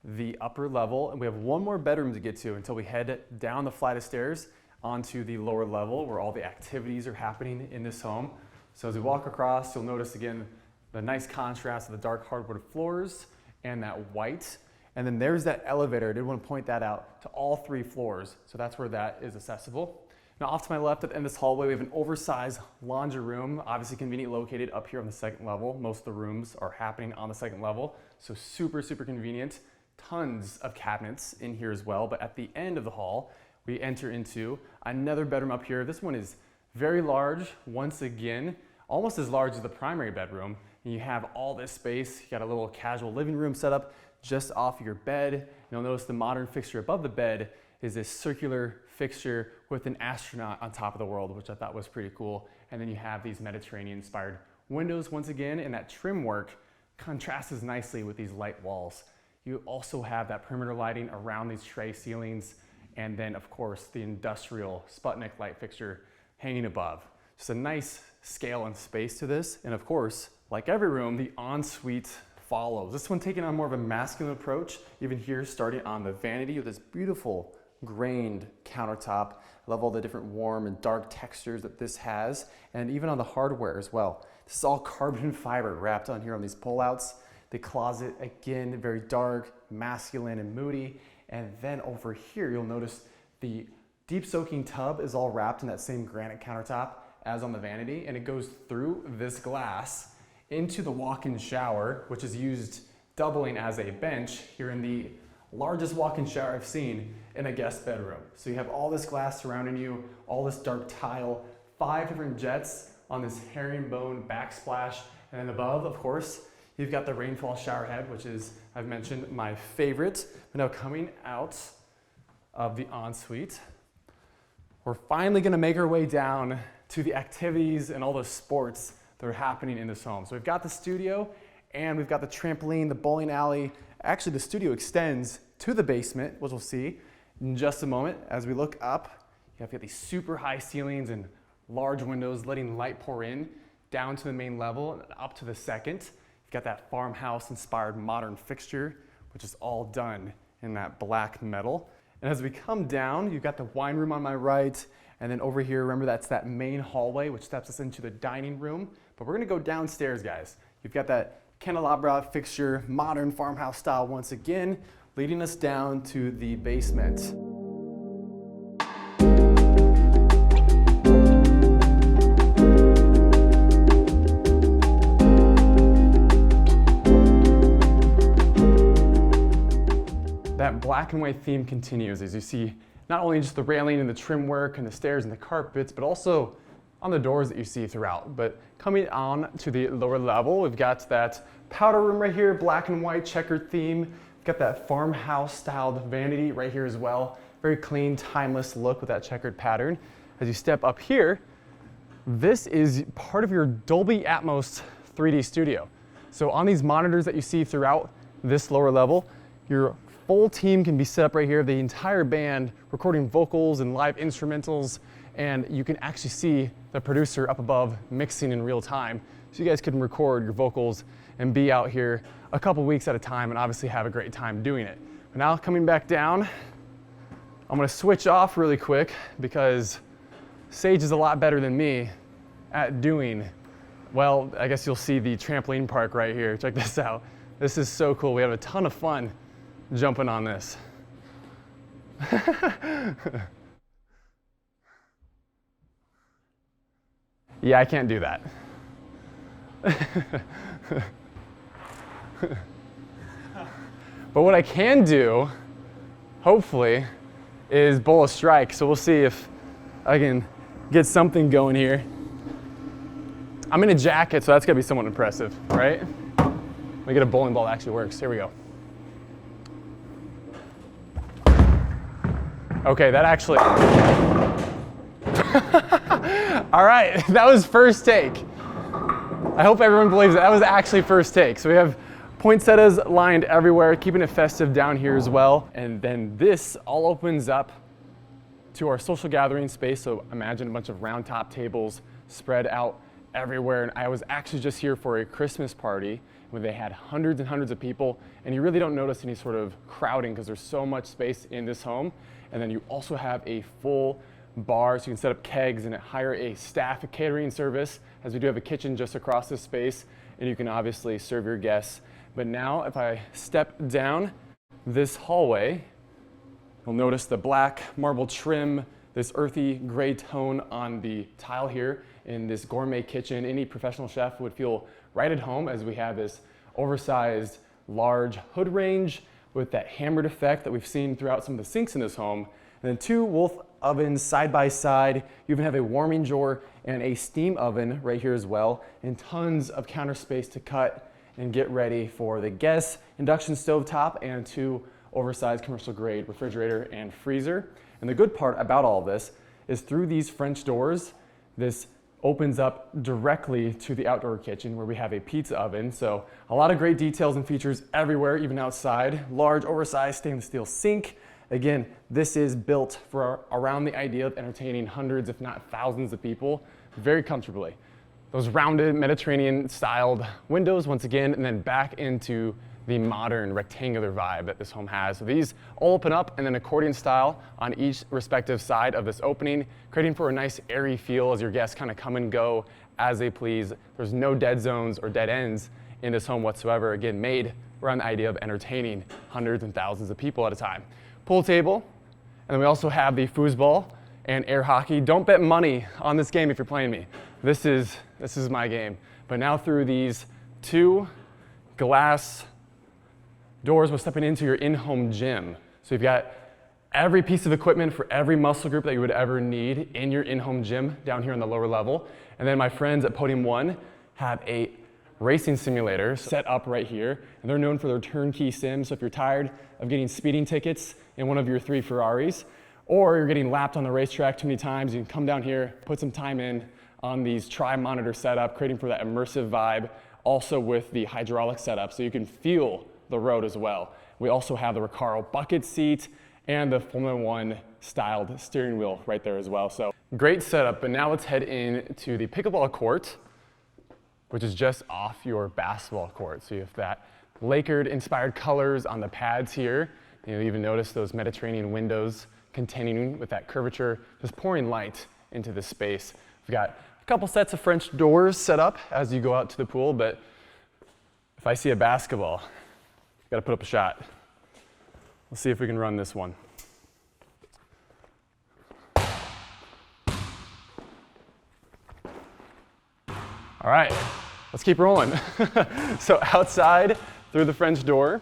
the upper level, and we have one more bedroom to get to until we head down the flight of stairs onto the lower level where all the activities are happening in this home. So as we walk across, you'll notice again the nice contrast of the dark hardwood floors and that white. And then there's that elevator. I did want to point that out to all 3 floors. So that's where that is accessible. Now off to my left at the end of this hallway, we have an oversized laundry room, obviously conveniently located up here on the second level. Most of the rooms are happening on the second level. So super, super convenient. Tons of cabinets in here as well. But at the end of the hall, we enter into another bedroom up here. This one is very large, once again, almost as large as the primary bedroom. And you have all this space. You got a little casual living room set up just off your bed. You'll notice the modern fixture above the bed is this circular fixture with an astronaut on top of the world, which I thought was pretty cool. And then you have these Mediterranean-inspired windows once again, and that trim work contrasts nicely with these light walls. You also have that perimeter lighting around these tray ceilings, and then of course the industrial Sputnik light fixture hanging above. Just a nice scale and space to this. And of course, like every room, the ensuite follows. This one taking on more of a masculine approach, even here starting on the vanity with this beautiful grained countertop. I love all the different warm and dark textures that this has, and even on the hardware as well. This is all carbon fiber wrapped on here on these pullouts. The closet, again, very dark, masculine and moody. And then over here, you'll notice the deep soaking tub is all wrapped in that same granite countertop as on the vanity, and it goes through this glass into the walk-in shower, which is used doubling as a bench here in the largest walk-in shower I've seen in a guest bedroom. So you have all this glass surrounding you, all this dark tile, 5 different jets on this herringbone backsplash, and then above, of course, you've got the rainfall shower head, which is, I've mentioned, my favorite. But now coming out of the ensuite, we're finally gonna make our way down to the activities and all the sports that are happening in this home. So we've got the studio, and we've got the trampoline, the bowling alley. Actually, the studio extends to the basement, which we'll see in just a moment. As we look up, you have got these super high ceilings and large windows letting light pour in down to the main level and up to the second. You've got that farmhouse-inspired modern fixture, which is all done in that black metal. And as we come down, you've got the wine room on my right, and then over here, remember that's that main hallway, which steps us into the dining room. But we're gonna go downstairs, guys. You've got that candelabra fixture, modern farmhouse style once again, leading us down to the basement. That black and white theme continues as you see not only just the railing and the trim work and the stairs and the carpets, but also on the doors that you see throughout. But coming on to the lower level, we've got that powder room right here, black and white checkered theme. We've got that farmhouse styled vanity right here as well. Very clean, timeless look with that checkered pattern. As you step up here, this is part of your Dolby Atmos 3D studio. So on these monitors that you see throughout this lower level, your full team can be set up right here, the entire band recording vocals and live instrumentals, and you can actually see the producer up above mixing in real time. So you guys can record your vocals and be out here a couple weeks at a time and obviously have a great time doing it. But now coming back down, I'm gonna switch off really quick because Sage is a lot better than me at doing, well, I guess you'll see the trampoline park right here. Check this out. This is so cool. We have a ton of fun jumping on this. Yeah, I can't do that. But what I can do, hopefully, is bowl a strike. So we'll see if I can get something going here. I'm in a jacket, so that's gonna be somewhat impressive, right? Let me get a bowling ball that actually works. Here we go. Okay, that actually. All right, that was first take. I hope everyone believes that was actually first take. So we have poinsettias lined everywhere, keeping it festive down here as well. And then this all opens up to our social gathering space. So imagine a bunch of round top tables spread out everywhere. And I was actually just here for a Christmas party where they had hundreds and hundreds of people, and you really don't notice any sort of crowding because there's so much space in this home. And then you also have a full bar, so you can set up kegs and hire a staff catering service, as we do have a kitchen just across this space, and you can obviously serve your guests. But now if I step down this hallway, you'll notice the black marble trim, this earthy gray tone on the tile here in this gourmet kitchen. Any professional chef would feel right at home, as we have this oversized large hood range with that hammered effect that we've seen throughout some of the sinks in this home. And then 2 Wolf ovens side by side. You even have a warming drawer and a steam oven right here as well, and tons of counter space to cut and get ready for the guests. Induction stove top and 2 oversized commercial grade refrigerator and freezer. And the good part about all this is through these French doors, this opens up directly to the outdoor kitchen where we have a pizza oven. So a lot of great details and features everywhere, even outside. Large oversized stainless steel sink. Again, this is built for around the idea of entertaining hundreds, if not thousands of people very comfortably. Those rounded Mediterranean styled windows once again, and then back into the modern rectangular vibe that this home has. So these all open up and then accordion style on each respective side of this opening, creating for a nice airy feel as your guests kind of come and go as they please. There's no dead zones or dead ends in this home whatsoever. Again, made around the idea of entertaining hundreds and thousands of people at a time. Pool table, and then we also have the foosball and air hockey. Don't bet money on this game if you're playing me. This is my game. But now through these 2 glass doors, we're stepping into your in-home gym. So you've got every piece of equipment for every muscle group that you would ever need in your in-home gym down here on the lower level. And then my friends at Podium 1 have a racing simulator set up right here, and they're known for their turnkey sims. So if you're tired of getting speeding tickets in one of your 3 Ferraris, or you're getting lapped on the racetrack too many times, you can come down here, put some time in on these tri-monitor setup, creating for that immersive vibe, also with the hydraulic setup, so you can feel the road as well. We also have the Recaro bucket seat and the Formula 1 styled steering wheel right there as well. So great setup, but now let's head into the pickleball court, which is just off your basketball court. So you have that Lakered inspired colors on the pads here. You'll even notice those Mediterranean windows continuing with that curvature, just pouring light into this space. We've got a couple sets of French doors set up as you go out to the pool, but if I see a basketball, got to put up a shot. Let's see if we can run this one. All right, let's keep rolling. So outside through the French door,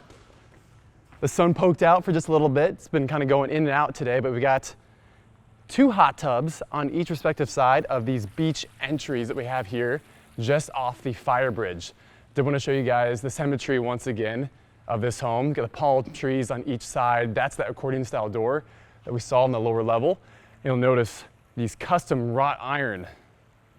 the sun poked out for just a little bit. It's been kind of going in and out today, but we got 2 hot tubs on each respective side of these beach entries that we have here just off the fire bridge. Did want to show you guys the symmetry once again of this home. Got the palm trees on each side. That's that accordion style door that we saw in the lower level. You'll notice these custom wrought iron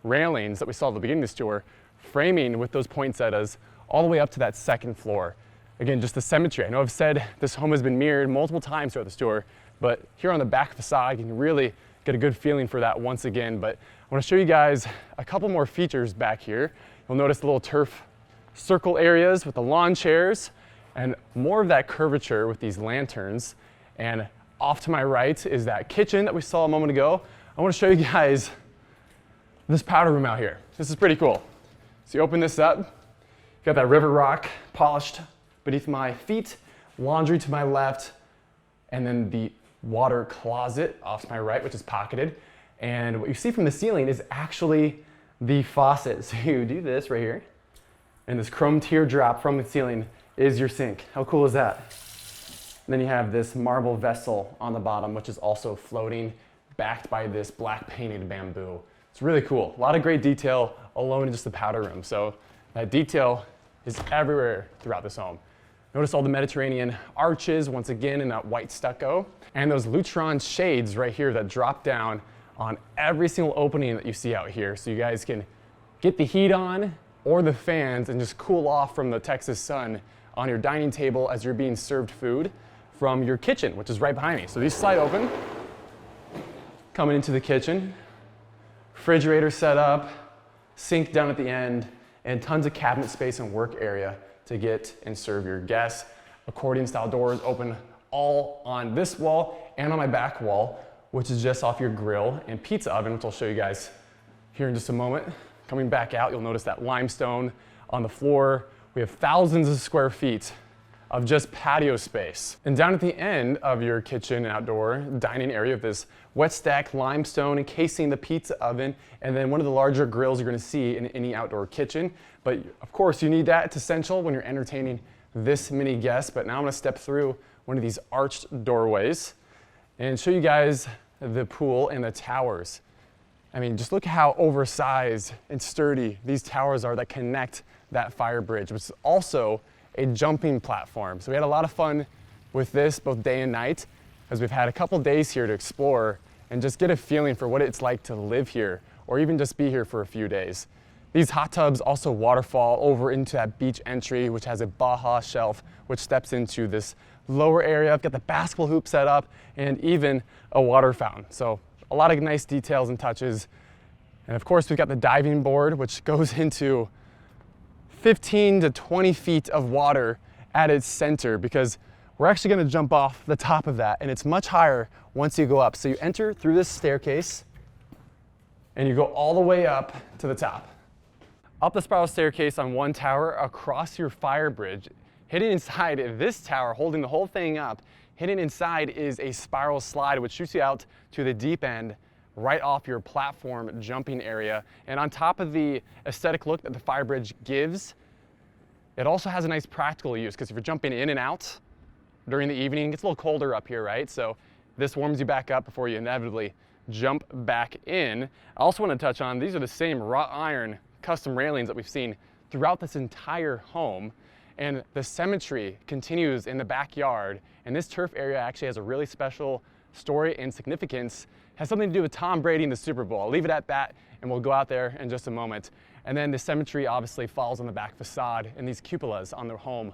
railings that we saw at the beginning of this tour, framing with those poinsettias all the way up to that 2nd floor. Again, just the symmetry. I know I've said this home has been mirrored multiple times throughout this tour, but here on the back facade, you can really get a good feeling for that once again. But I want to show you guys a couple more features back here. You'll notice the little turf circle areas with the lawn chairs and more of that curvature with these lanterns. And off to my right is that kitchen that we saw a moment ago. I want to show you guys this powder room out here. This is pretty cool. So you open this up, you got that river rock polished beneath my feet, laundry to my left, and then the water closet off to my right, which is pocketed. And what you see from the ceiling is actually the faucet. So you do this right here, and this chrome teardrop from the ceiling is your sink. How cool is that? And then you have this marble vessel on the bottom, which is also floating, backed by this black painted bamboo. It's really cool. A lot of great detail alone in just the powder room. So that detail is everywhere throughout this home. Notice all the Mediterranean arches, once again, in that white stucco. And those Lutron shades right here that drop down on every single opening that you see out here. So you guys can get the heat on or the fans and just cool off from the Texas sun on your dining table as you're being served food from your kitchen, which is right behind me. So these slide open, coming into the kitchen. Refrigerator set up, sink down at the end, and tons of cabinet space and work area to get and serve your guests. Accordion style doors open all on this wall and on my back wall, which is just off your grill and pizza oven, which I'll show you guys here in just a moment. Coming back out, you'll notice that limestone on the floor. We have thousands of square feet of just patio space. And down at the end of your kitchen and outdoor dining area of this wet stack limestone encasing the pizza oven, and then one of the larger grills you're gonna see in any outdoor kitchen. But of course you need that, it's essential when you're entertaining this many guests. But now I'm gonna step through one of these arched doorways and show you guys the pool and the towers. I mean, just look how oversized and sturdy these towers are that connect that fire bridge, which is also a jumping platform. So we had a lot of fun with this both day and night, as we've had a couple days here to explore and just get a feeling for what it's like to live here or even just be here for a few days. These hot tubs also waterfall over into that beach entry, which has a Baja shelf, which steps into this lower area. I've got the basketball hoop set up and even a water fountain. So a lot of nice details and touches. And of course, we've got the diving board, which goes into 15 to 20 feet of water at its center, because we're actually gonna jump off the top of that, and it's much higher once you go up. So you enter through this staircase and you go all the way up to the top. Up the spiral staircase on one tower, across your fire bridge, hidden inside this tower, holding the whole thing up, hidden inside is a spiral slide which shoots you out to the deep end right off your platform jumping area. And on top of the aesthetic look that the fire bridge gives, it also has a nice practical use, because if you're jumping in and out during the evening, it gets a little colder up here, right? So this warms you back up before you inevitably jump back in. I also want to touch on, these are the same wrought iron custom railings that we've seen throughout this entire home. And the symmetry continues in the backyard. And this turf area actually has a really special story and significance. Has something to do with Tom Brady and the Super Bowl. I'll leave it at that, and we'll go out there in just a moment. And then the symmetry obviously falls on the back facade and these cupolas on the home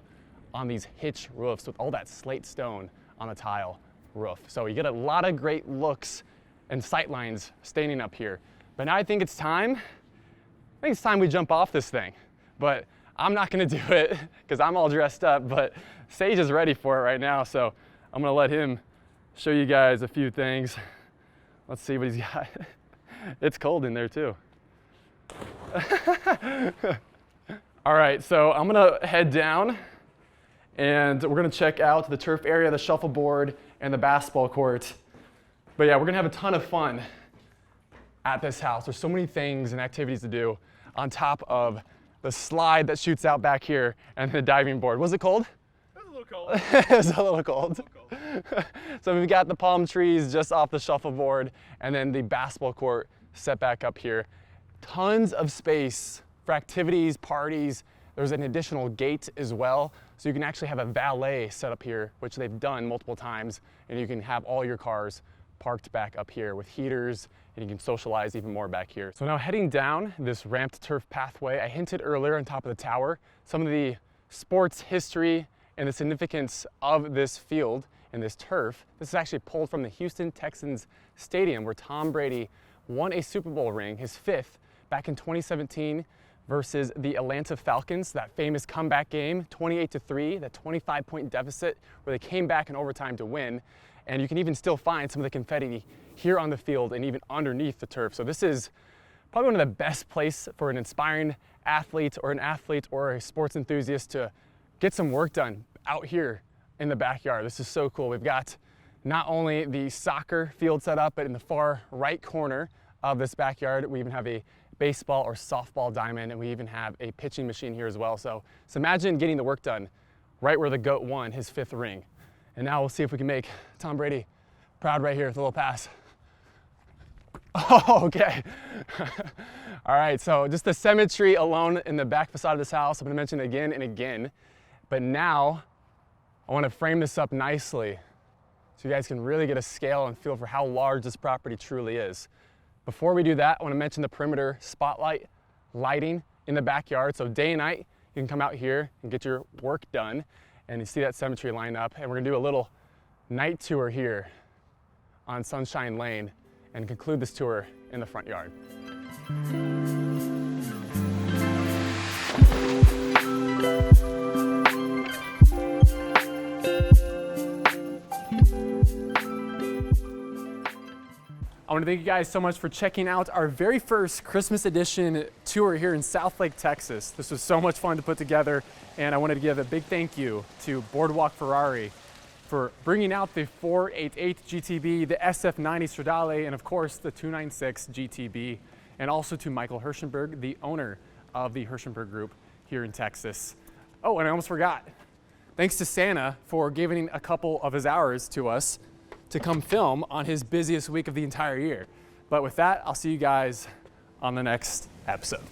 on these hitch roofs with all that slate stone on the tile roof. So you get a lot of great looks and sight lines standing up here. But now I think it's time we jump off this thing. But I'm not gonna do it because I'm all dressed up, but Sage is ready for it right now. So I'm gonna let him show you guys a few things. Let's see what he's got. It's cold in there too. All right, so I'm gonna head down and we're gonna check out the turf area, the shuffleboard, and the basketball court. But yeah, we're gonna have a ton of fun at this house. There's so many things and activities to do on top of the slide that shoots out back here and the diving board. Was it cold? It was a little cold. It's a little cold. So we've got the palm trees just off the shuffleboard, and then the basketball court set back up here. Tons of space for activities, parties. There's an additional gate as well, so you can actually have a valet set up here, which they've done multiple times, and you can have all your cars parked back up here with heaters, and you can socialize even more back here. So now heading down this ramped turf pathway, I hinted earlier on top of the tower, some of the sports history and the significance of this field and this turf. This is actually pulled from the Houston Texans Stadium, where Tom Brady won a Super Bowl ring, his 5th, back in 2017 versus the Atlanta Falcons, that famous comeback game, 28-3, that 25-point deficit where they came back in overtime to win. And you can even still find some of the confetti here on the field and even underneath the turf. So this is probably one of the best places for an inspiring athlete or a sports enthusiast to get some work done out here in the backyard. This is so cool. We've got not only the soccer field set up, but in the far right corner of this backyard, we even have a baseball or softball diamond, and we even have a pitching machine here as well. So imagine getting the work done right where the GOAT won his 5th ring. And now we'll see if we can make Tom Brady proud right here with a little pass. Oh, okay. All right, so just the symmetry alone in the back facade of this house, I'm gonna mention it again and again, but now I wanna frame this up nicely so you guys can really get a scale and feel for how large this property truly is. Before we do that, I wanna mention the perimeter spotlight lighting in the backyard. So day and night, you can come out here and get your work done, and you see that symmetry line up. And we're gonna do a little night tour here on Sunshine Lane and conclude this tour in the front yard. I want to thank you guys so much for checking out our very first Christmas edition tour here in Southlake, Texas. This was so much fun to put together, and I wanted to give a big thank you to Boardwalk Ferrari for bringing out the 488 GTB, the SF90 Stradale, and of course the 296 GTB, and also to Michael Hershenberg, the owner of the Hershenberg Group here in Texas. Oh, and I almost forgot. Thanks to Santa for giving a couple of his hours to us to come film on his busiest week of the entire year. But with that, I'll see you guys on the next episode.